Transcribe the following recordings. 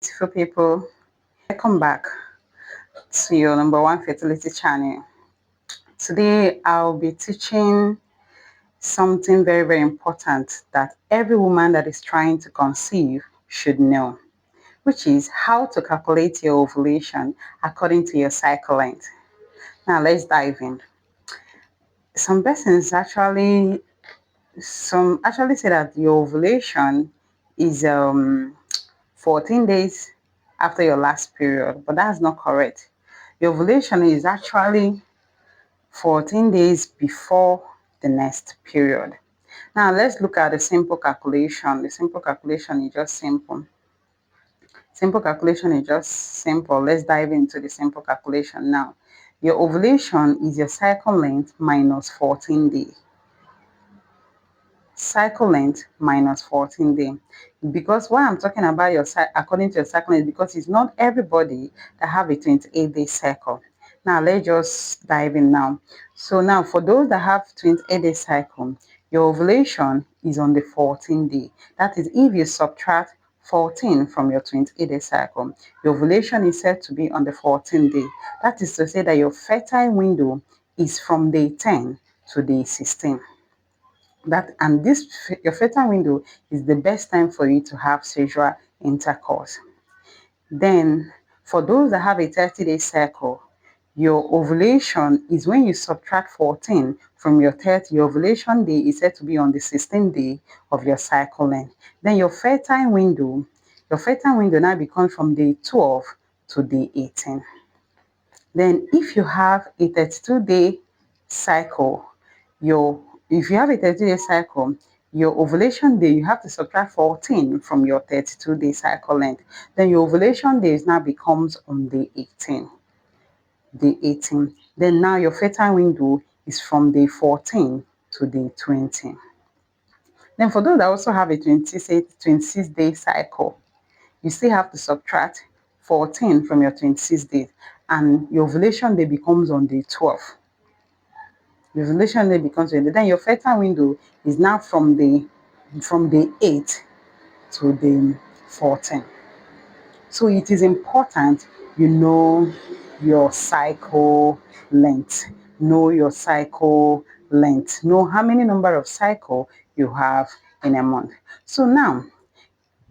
Beautiful people, welcome back to your number one fertility channel. Today I'll be teaching something very, very important that every woman that is trying to conceive should know, which is how to calculate your ovulation according to your cycle length. Now let's dive in. Some persons actually say that your ovulation is 14 days after your last period, but that's not correct. Your ovulation is actually 14 days before the next period. Now let's look at the simple calculation. The simple calculation is just simple. Simple calculation is just simple. Let's dive into the simple calculation now. Your ovulation is your cycle length minus 14 days. Cycle length minus 14 days. Because why I'm talking about your according to your cycle length, because it's not everybody that have a 28-day cycle. Now let's just dive in now. So now for those that have 28-day cycle, your ovulation is on the 14th day. That is, if you subtract 14 from your 28-day cycle, your ovulation is said to be on the 14th day. That is to say that your fertile window is from day 10 to day 16. Your fertile window is the best time for you to have sexual intercourse. Then for those that have a 30-day cycle, your ovulation is when you subtract 14 from your 30. Your ovulation day is said to be on the 16th day of your cycle length. Then your fertile window now becomes from day 12 to day 18. Then if you have a 32-day cycle, if you have a 32-day cycle, your ovulation day, you have to subtract 14 from your 32-day cycle length. Then your ovulation days now becomes on day 18. Day 18. Then now your fertile window is from day 14 to day 20. Then for those that also have a 26-day cycle, you still have to subtract 14 from your 26 days, and your ovulation day becomes on day 12. Your ovulation day becomes on day, then your fertile window is now from day 8 to day 14. So it is important you know your cycle length. Know your cycle length. Know how many number of cycle you have in a month. So now,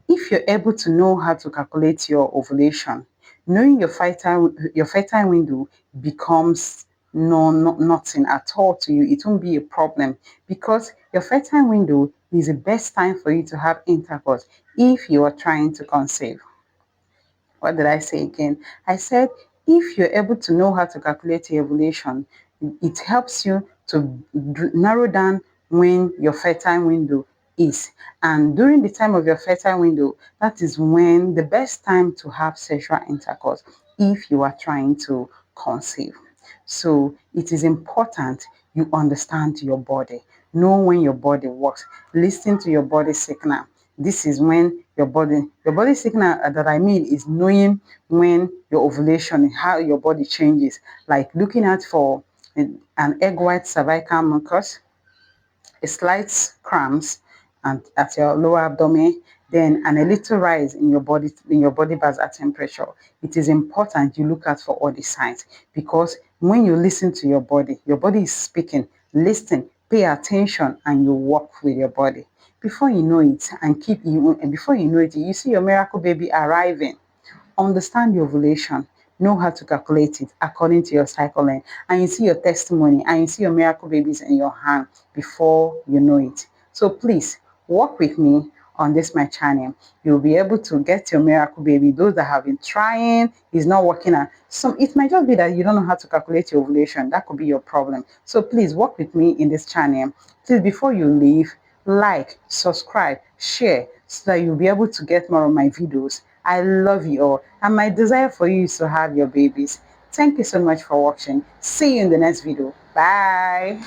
if you're able to know how to calculate your ovulation, knowing your fertile window becomes nothing at all to you. It won't be a problem because your fertile window is the best time for you to have intercourse if you are trying to conceive. What did I say again? I said if you're able to know how to calculate your ovulation, it helps you to narrow down when your fertile window is. And during the time of your fertile window, that is when the best time to have sexual intercourse if you are trying to conceive. So it is important you understand your body. Know when your body works. Listen to your body signal. This is when your body signal that I mean is knowing when your ovulation and how your body changes, like looking out for an egg white cervical mucus, a slight cramps and at your lower abdomen, then a little rise in your body basal temperature. It is important you look out for all the signs, because when you listen to your body is speaking. Listen, pay attention, and you work with your body. Before you know it, before you know it, you see your miracle baby arriving. Understand your ovulation, know how to calculate it according to your cycle length, and you see your testimony and you see your miracle babies in your hand before you know it. So please work with me on this my channel. You'll be able to get your miracle baby. Those that have been trying is not working out. So it might just be that you don't know how to calculate your ovulation. That could be your problem. So please work with me in this channel. Please, before you leave, like, subscribe, share, so that you'll be able to get more of my videos. I love you all, and my desire for you is to have your babies. Thank you so much for watching. See you in the next video. Bye.